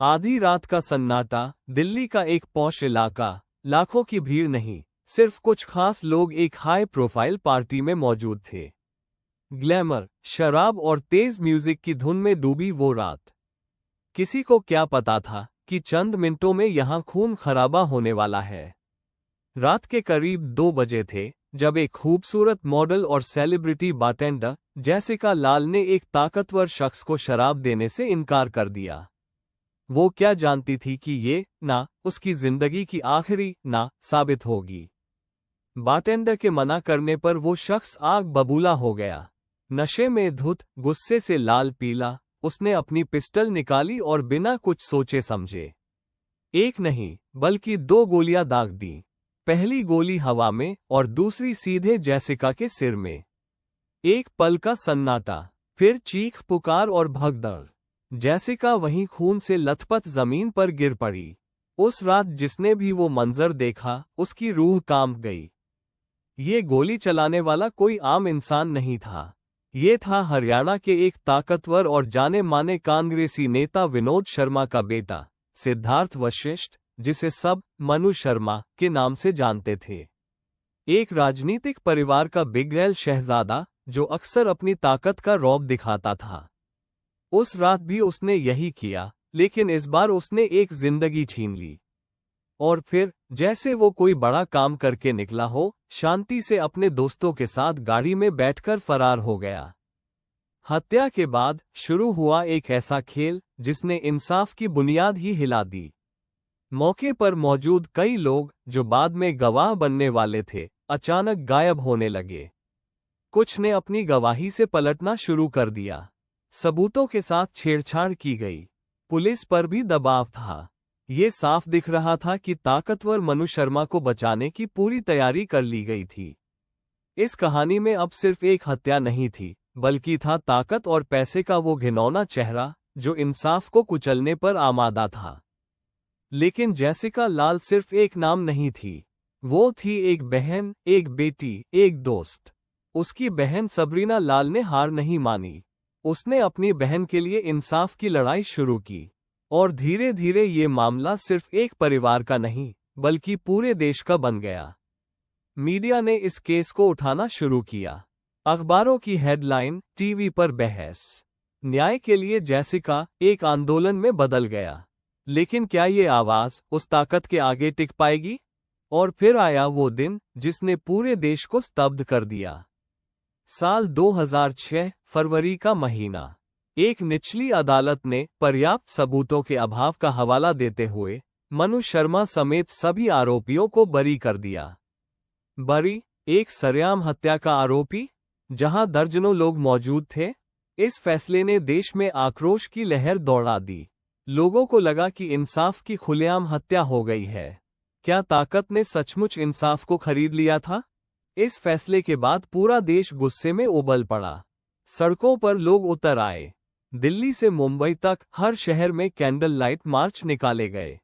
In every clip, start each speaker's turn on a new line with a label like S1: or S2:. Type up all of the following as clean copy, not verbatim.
S1: आधी रात का सन्नाटा, दिल्ली का एक पॉश इलाका, लाखों की भीड़ नहीं, सिर्फ कुछ खास लोग एक हाई प्रोफाइल पार्टी में मौजूद थे। ग्लैमर, शराब और तेज म्यूजिक की धुन में डूबी वो रात। किसी को क्या पता था कि चंद मिनटों में यहां खून खराबा होने वाला है। रात के करीब 2 बजे थे जब एक खूबसूरत मॉडल और सेलिब्रिटी बारटेंडर जेसिका लाल ने एक ताकतवर शख्स को शराब देने से इनकार कर दिया। वो क्या जानती थी कि ये ना उसकी जिंदगी की आखिरी ना साबित होगी। बारटेंडर के मना करने पर वो शख्स आग बबूला हो गया। नशे में धुत, गुस्से से लाल पीला, उसने अपनी पिस्टल निकाली और बिना कुछ सोचे समझे एक नहीं बल्कि 2 गोलियां दाग दी। पहली गोली हवा में और दूसरी सीधे जेसिका के सिर में। एक पल का सन्नाटा, फिर चीख पुकार और भगदड़। जेसिका वहीं खून से लथपथ जमीन पर गिर पड़ी। उस रात जिसने भी वो मंजर देखा, उसकी रूह कांप गई। ये गोली चलाने वाला कोई आम इंसान नहीं था। ये था हरियाणा के एक ताकतवर और जाने माने कांग्रेसी नेता विनोद शर्मा का बेटा, सिद्धार्थ वशिष्ठ, जिसे सब मनु शर्मा के नाम से जानते थे। एक राजनीतिक परिवार का बिगड़ैल शहजादा जो अक्सर अपनी ताकत का रौब दिखाता था। उस रात भी उसने यही किया, लेकिन इस बार उसने एक जिंदगी छीन ली। और फिर जैसे वो कोई बड़ा काम करके निकला हो, शांति से अपने दोस्तों के साथ गाड़ी में बैठकर फरार हो गया। हत्या के बाद शुरू हुआ एक ऐसा खेल जिसने इंसाफ की बुनियाद ही हिला दी। मौके पर मौजूद कई लोग जो बाद में गवाह बनने वाले थे, अचानक गायब होने लगे। कुछ ने अपनी गवाही से पलटना शुरू कर दिया। सबूतों के साथ छेड़छाड़ की गई। पुलिस पर भी दबाव था। ये साफ दिख रहा था कि ताकतवर मनु शर्मा को बचाने की पूरी तैयारी कर ली गई थी। इस कहानी में अब सिर्फ एक हत्या नहीं थी, बल्कि था ताकत और पैसे का वो घिनौना चेहरा जो इंसाफ को कुचलने पर आमादा था। लेकिन जेसिका लाल सिर्फ एक नाम नहीं थी, वो थी एक बहन, एक बेटी, एक दोस्त। उसकी बहन सबरीना लाल ने हार नहीं मानी। उसने अपनी बहन के लिए इंसाफ की लड़ाई शुरू की। और धीरे धीरे ये मामला सिर्फ एक परिवार का नहीं, बल्कि पूरे देश का बन गया। मीडिया ने इस केस को उठाना शुरू किया। अखबारों की हेडलाइन, टीवी पर बहस। न्याय के लिए जेसिका एक आंदोलन में बदल गया। लेकिन क्या ये आवाज उस ताकत के आगे टिक पाएगी? और फिर आया वो दिन जिसने पूरे देश को स्तब्ध कर दिया। साल 2006, फरवरी का महीना। एक निचली अदालत ने पर्याप्त सबूतों के अभाव का हवाला देते हुए मनु शर्मा समेत सभी आरोपियों को बरी कर दिया। बरी, एक सरेआम हत्या का आरोपी, जहां दर्जनों लोग मौजूद थे। इस फैसले ने देश में आक्रोश की लहर दौड़ा दी। लोगों को लगा कि इंसाफ की खुलेआम हत्या हो गई है। क्या ताकत ने सचमुच इंसाफ को खरीद लिया था? इस फैसले के बाद पूरा देश गुस्से में उबल पड़ा। सड़कों पर लोग उतर आए। दिल्ली से मुंबई तक हर शहर में कैंडल लाइट मार्च निकाले गए।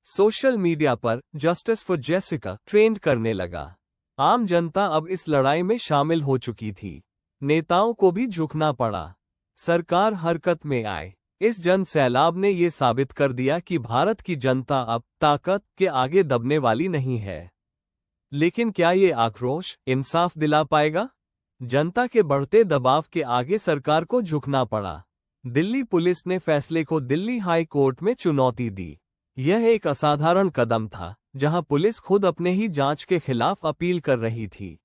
S1: सोशल मीडिया पर जस्टिस फॉर जेसिका ट्रेंड करने लगा। आम जनता अब इस लड़ाई में शामिल हो चुकी थी। नेताओं को भी झुकना पड़ा। सरकार हरकत में आए। इस जन सैलाब ने ये साबित कर दिया कि भारत की जनता अब ताकत के आगे दबने वाली नहीं है। लेकिन क्या ये आक्रोश इंसाफ दिला पाएगा? जनता के बढ़ते दबाव के आगे सरकार को झुकना पड़ा। दिल्ली पुलिस ने फैसले को दिल्ली हाई कोर्ट में चुनौती दी। यह एक असाधारण कदम था, जहां पुलिस खुद अपने ही जांच के खिलाफ अपील कर रही थी।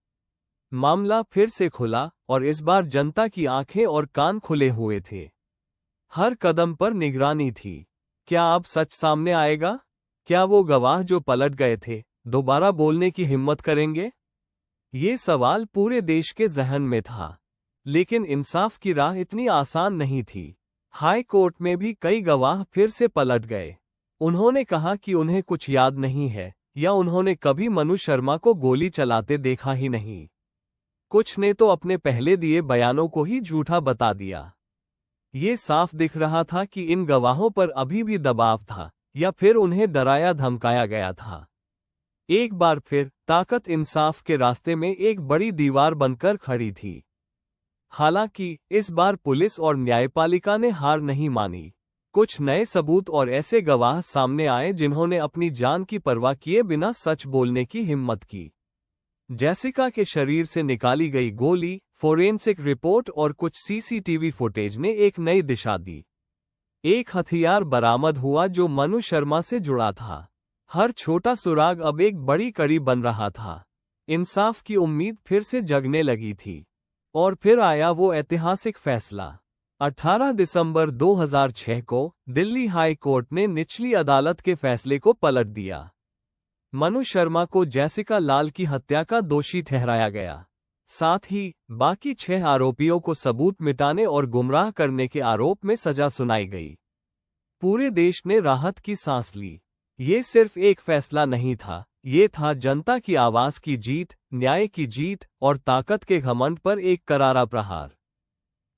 S1: मामला फिर से खुला और इस बार जनता की आंखें और कान खुले हुए थे। हर कदम पर निगरानी थी। क्या अब सच सामने आएगा? क्या वो गवाह जो पलट गए थे दोबारा बोलने की हिम्मत करेंगे? ये सवाल पूरे देश के जहन में था। लेकिन इंसाफ की राह इतनी आसान नहीं थी। हाई कोर्ट में भी कई गवाह फिर से पलट गए। उन्होंने कहा कि उन्हें कुछ याद नहीं है या उन्होंने कभी मनु शर्मा को गोली चलाते देखा ही नहीं। कुछ ने तो अपने पहले दिए बयानों को ही झूठा बता दिया। ये साफ दिख रहा था कि इन गवाहों पर अभी भी दबाव था या फिर उन्हें डराया धमकाया गया था। एक बार फिर ताकत इंसाफ के रास्ते में एक बड़ी दीवार बनकर खड़ी थी। हालांकि इस बार पुलिस और न्यायपालिका ने हार नहीं मानी। कुछ नए सबूत और ऐसे गवाह सामने आए जिन्होंने अपनी जान की परवाह किए बिना सच बोलने की हिम्मत की। जेसिका के शरीर से निकाली गई गोली, फोरेंसिक रिपोर्ट और कुछ सीसीटीवी फुटेज ने एक नई दिशा दी। एक हथियार बरामद हुआ जो मनु शर्मा से जुड़ा था। हर छोटा सुराग अब एक बड़ी कड़ी बन रहा था। इंसाफ की उम्मीद फिर से जगने लगी थी। और फिर आया वो ऐतिहासिक फैसला। 18 दिसंबर 2006 को दिल्ली हाई कोर्ट ने निचली अदालत के फैसले को पलट दिया। मनु शर्मा को जेसिका लाल की हत्या का दोषी ठहराया गया। साथ ही बाकी 6 आरोपियों को सबूत मिटाने और गुमराह करने के आरोप में सजा सुनाई गई। पूरे देश ने राहत की सांस ली। ये सिर्फ एक फैसला नहीं था, ये था जनता की आवाज की जीत, न्याय की जीत और ताकत के घमंड पर एक करारा प्रहार।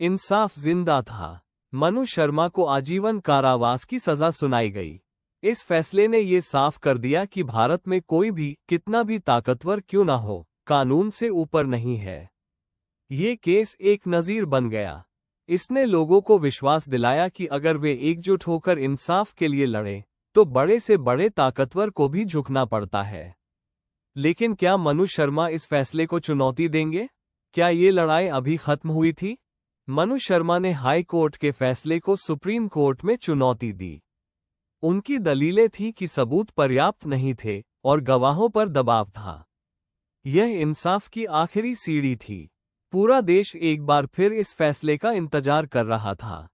S1: इंसाफ जिंदा था। मनु शर्मा को आजीवन कारावास की सजा सुनाई गई। इस फैसले ने ये साफ कर दिया कि भारत में कोई भी, कितना भी ताकतवर क्यों ना हो, कानून से ऊपर नहीं है। ये केस एक नजीर बन गया। इसने लोगों को विश्वास दिलाया कि अगर वे एकजुट होकर इंसाफ के लिए लड़ें, तो बड़े से बड़े ताकतवर को भी झुकना पड़ता है। लेकिन क्या मनु शर्मा इस फैसले को चुनौती देंगे? क्या ये लड़ाई अभी खत्म हुई थी? मनु शर्मा ने हाई कोर्ट के फैसले को सुप्रीम कोर्ट में चुनौती दी। उनकी दलीलें थी कि सबूत पर्याप्त नहीं थे और गवाहों पर दबाव था। यह इंसाफ की आखिरी सीढ़ी थी। पूरा देश एक बार फिर इस फैसले का इंतजार कर रहा था।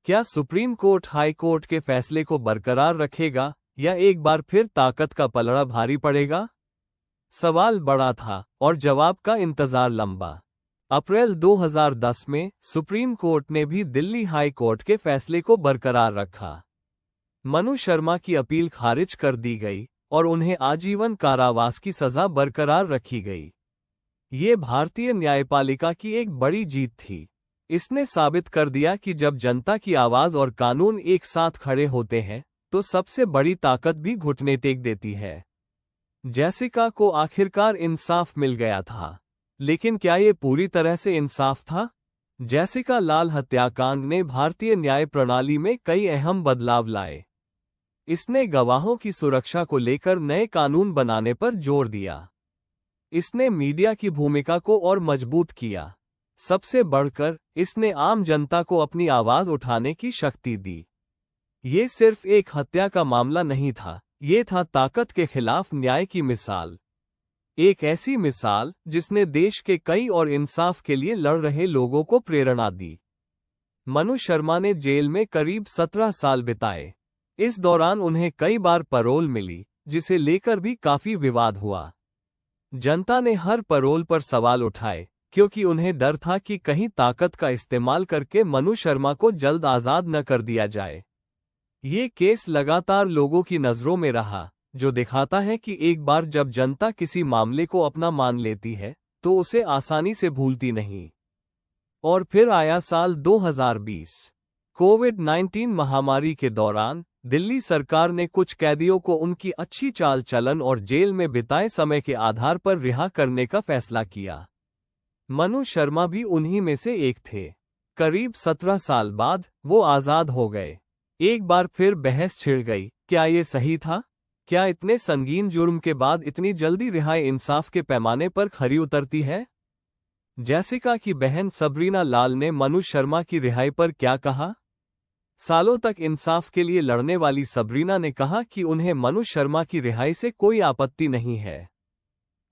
S1: क्या सुप्रीम कोर्ट हाई कोर्ट के फैसले को बरकरार रखेगा या एक बार फिर ताकत का पलड़ा भारी पड़ेगा? सवाल बड़ा था और जवाब का इंतजार लंबा। अप्रैल 2010 में सुप्रीम कोर्ट ने भी दिल्ली हाई कोर्ट के फैसले को बरकरार रखा। मनु शर्मा की अपील खारिज कर दी गई और उन्हें आजीवन कारावास की सजा बरकरार रखी गई। ये भारतीय न्यायपालिका की एक बड़ी जीत थी। इसने साबित कर दिया कि जब जनता की आवाज और कानून एक साथ खड़े होते हैं, तो सबसे बड़ी ताकत भी घुटने टेक देती है। जेसिका को आखिरकार इंसाफ मिल गया था। लेकिन क्या ये पूरी तरह से इंसाफ था? जेसिका लाल हत्याकांड ने भारतीय न्याय प्रणाली में कई अहम बदलाव लाए। इसने गवाहों की सुरक्षा को लेकर नए कानून बनाने पर जोर दिया। इसने मीडिया की भूमिका को और मजबूत किया। सबसे बढ़कर इसने आम जनता को अपनी आवाज उठाने की शक्ति दी। ये सिर्फ एक हत्या का मामला नहीं था, ये था ताकत के खिलाफ न्याय की मिसाल। एक ऐसी मिसाल जिसने देश के कई और इंसाफ के लिए लड़ रहे लोगों को प्रेरणा दी। मनु शर्मा ने जेल में करीब 17 साल बिताए। इस दौरान उन्हें कई बार पैरोल मिली, जिसे लेकर भी काफी विवाद हुआ। जनता ने हर पैरोल पर सवाल उठाए, क्योंकि उन्हें डर था कि कहीं ताकत का इस्तेमाल करके मनु शर्मा को जल्द आजाद न कर दिया जाए। ये केस लगातार लोगों की नजरों में रहा, जो दिखाता है कि एक बार जब जनता किसी मामले को अपना मान लेती है, तो उसे आसानी से भूलती नहीं। और फिर आया साल 2020। कोविड-19 महामारी के दौरान दिल्ली सरकार ने कुछ कैदियों को उनकी अच्छी चाल चलन और जेल में बिताए समय के आधार पर रिहा करने का फैसला किया। मनु शर्मा भी उन्हीं में से एक थे। करीब 17 साल बाद वो आजाद हो गए। एक बार फिर बहस छिड़ गई, क्या ये सही था? क्या इतने संगीन जुर्म के बाद इतनी जल्दी रिहाई इंसाफ के पैमाने पर खरी उतरती है? जेसिका की बहन सबरीना लाल ने मनु शर्मा की रिहाई पर क्या कहा? सालों तक इंसाफ के लिए लड़ने वाली सबरीना ने कहा कि उन्हें मनु शर्मा की रिहाई से कोई आपत्ति नहीं है।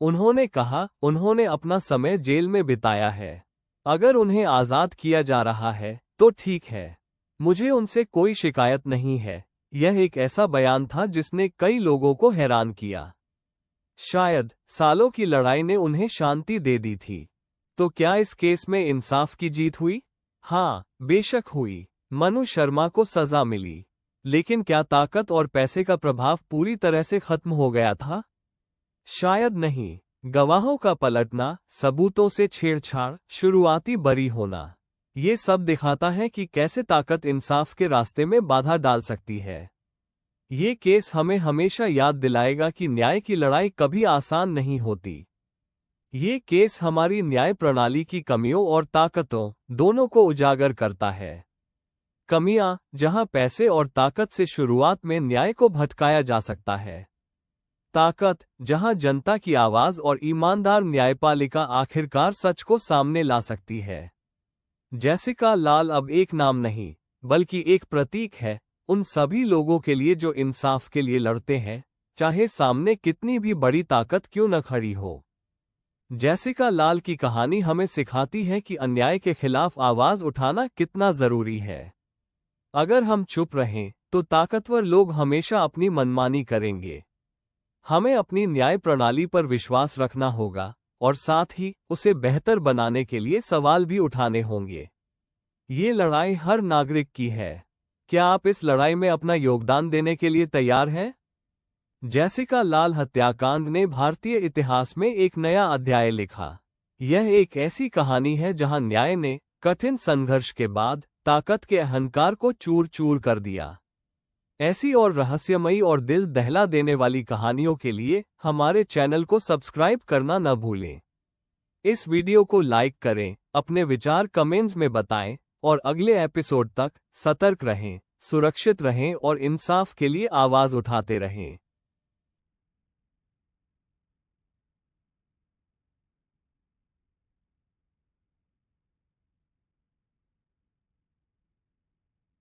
S1: उन्होंने कहा, उन्होंने अपना समय जेल में बिताया है। अगर उन्हें आजाद किया जा रहा है, तो ठीक है। मुझे उनसे कोई शिकायत नहीं है। यह एक ऐसा बयान था जिसने कई लोगों को हैरान किया। शायद सालों की लड़ाई ने उन्हें शांति दे दी थी। तो क्या इस केस में इंसाफ की जीत हुई? हाँ, बेशक हुई। मनु शर्मा को सजा मिली। लेकिन क्या ताकत और पैसे का प्रभाव पूरी तरह से खत्म हो गया था? शायद नहीं। गवाहों का पलटना, सबूतों से छेड़छाड़, शुरुआती बरी होना, ये सब दिखाता है कि कैसे ताकत इंसाफ के रास्ते में बाधा डाल सकती है। ये केस हमें हमेशा याद दिलाएगा कि न्याय की लड़ाई कभी आसान नहीं होती। ये केस हमारी न्याय प्रणाली की कमियों और ताकतों दोनों को उजागर करता है। कमियां, जहां पैसे और ताकत से शुरुआत में न्याय को भटकाया जा सकता है। ताकत, जहां जनता की आवाज और ईमानदार न्यायपालिका आखिरकार सच को सामने ला सकती है। जेसिका लाल अब एक नाम नहीं, बल्कि एक प्रतीक है उन सभी लोगों के लिए जो इंसाफ के लिए लड़ते हैं, चाहे सामने कितनी भी बड़ी ताकत क्यों न खड़ी हो। जेसिका लाल की कहानी हमें सिखाती है कि अन्याय के खिलाफ आवाज उठाना कितना जरूरी है। अगर हम चुप रहें, तो ताकतवर लोग हमेशा अपनी मनमानी करेंगे। हमें अपनी न्याय प्रणाली पर विश्वास रखना होगा और साथ ही उसे बेहतर बनाने के लिए सवाल भी उठाने होंगे। ये लड़ाई हर नागरिक की है। क्या आप इस लड़ाई में अपना योगदान देने के लिए तैयार हैं? जेसिका लाल हत्याकांड ने भारतीय इतिहास में एक नया अध्याय लिखा। यह एक ऐसी कहानी है जहां न्याय ने कठिन संघर्ष के बाद ताकत के अहंकार को चूर चूर कर दिया। ऐसी और रहस्यमयी और दिल दहला देने वाली कहानियों के लिए हमारे चैनल को सब्सक्राइब करना न भूलें। इस वीडियो को लाइक करें, अपने विचार कमेंट्स में बताएं और अगले एपिसोड तक सतर्क रहें, सुरक्षित रहें और इंसाफ के लिए आवाज उठाते रहें।